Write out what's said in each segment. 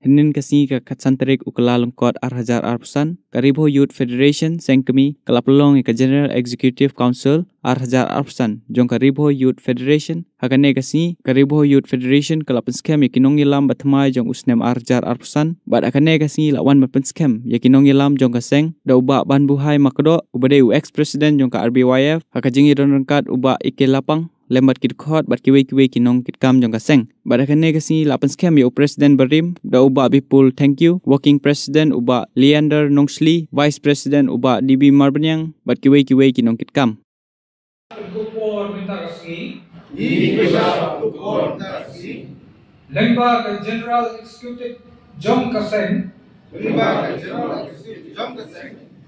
Kenin kasi ka katsantarik ukala lungkot arhajar arpusan. Karibo Youth Federation sengkemi kalapelong ka General Executive Council arhajar arpusan. Jong karibo Youth Federation hakane kasi karibo Youth Federation kalapenskem yakinong ilam batmai jong usnem arhajar arpusan. Bat hakane kasi lawan mapenskem yakinong ilam jong kaseng da uba ban buhai makdo ubade ex president jong ka RBYF hakajingi don rangkat uba ike lapang lembat kit khot bat kiwe kinong kit kam jong kaseng badakane kasi lapan scam yo president Barim da uba bipul thank you working president uba Leander Nongsli vice president uba DB Marbanyang bat kiwe kinong kit kam Kupor minta kasi Lembaga General Executive Jong Kaseng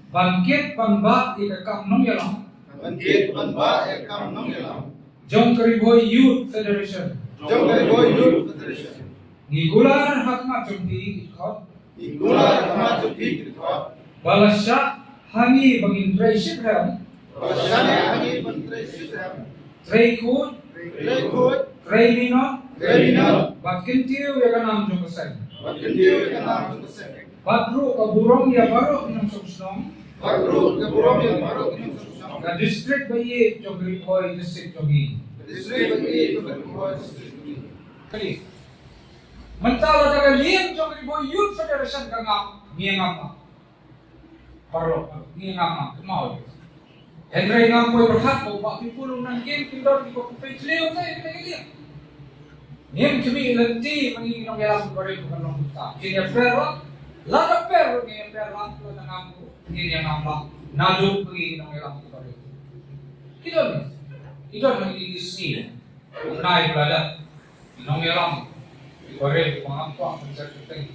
Bangkit Panba Ikakam Nong Yalam Jong Kariboy Youth Federation Ngigular Hakma Jompi Ikhot Balasya Hangi Bangin Tracy Helm Traykut Traynino Batkintiu Yakanam Jong Kaseng Batru Kaburong Ya Baro Inong Soksnong Ka district bayi Jong Kariboy District Jogi Mentala daga liem Jong Kariboy Youth Federation Kanga Ngiyangama Paro Ngiyangama Kemau Henry Ngampoy berhak Bawa pipulong ng game Kindor di Kupay Tleo Tayo Kinagiliam Ngiyam kami ilanti Manginginong yalang Barin Bukanong Buta Kanya Pero Lada Pero Ngiyam Pero Lada Ngampo Ngiyangama Nado Manginginong yalang Barin Kidon Idon nag-i-isni Unay Blada Inong yalang Barin Mangampo Ang Pagsaktay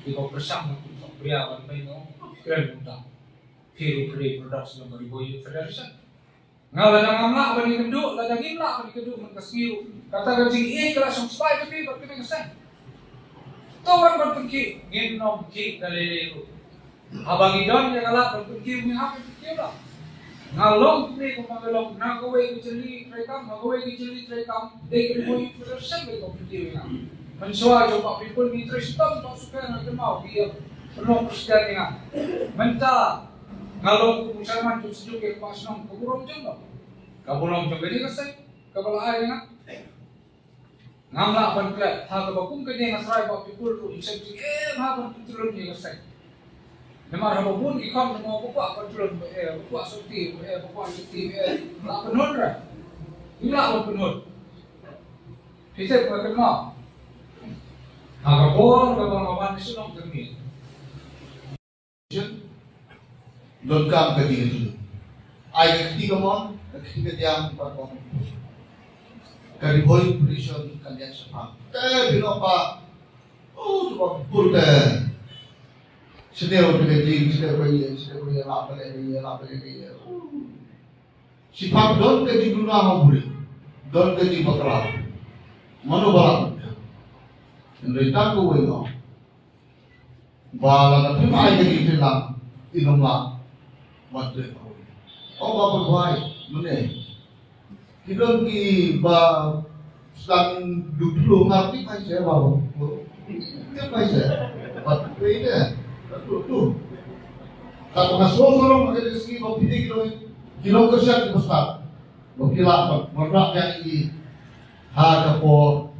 Ikaw persang Ng Priyawan May no Kaya Buta Hero Play Production ng Kariboy Youth Federation. Nga ladang amla ka ni kedu, ladang imla ka ni kedu mengkasiu. Kata gajing kelas yang spy tapi ba't kami kasay. Tawag berpengki, nginom ki dalilero. Habang idon yang alak berpengki umihapin pikir lah. Ngalong ni kung magalong nagaway kicili trekam, nagaway kicili trekam, day Kariboy Youth Federation may kompetiwi na. Mensuwa yung pak people ni Tristan, pak suka na kemau, dia penuh presiden nga. Mentala Ngalong kung sama jud sejuk ke pas nong kaburong jud ba kabulong jud gani kasay kabalaay nga ngamla ban kla ha ka bakum kani nga sray ba pipul ro isip ha ban pitulon ni kasay namar ha babun ikam mo ko pa patulon ko asuti ko asuti la penon ra ila penon pisep ko kema ha ka bon ka ban sunong kami Don kam ketiga dulu. Ayat ketiga mon, ketiga yang pertama. Kariboy Federation kalian siapa? Binopa. Oh, sebab purda. Sedih orang kecil, sedih apa lagi. Sifat don kecil dulu nama buri, don kecil bakal. Mano balak. Mereka tu weno. Balak tapi ayat kecil lah, inomlah. Madre oh bapak buai mana kita ki ba sedang duduk ngerti mai saya bawa dia mai saya bapak ini tu kalau masuk orang ada segi bapak ini kilo kerja di besar bakila merak yang ini ha kapor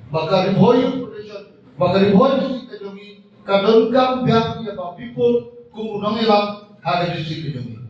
bakar boyu itu kita jogi kadang biang ya people kumunang ilang ada di sini juga.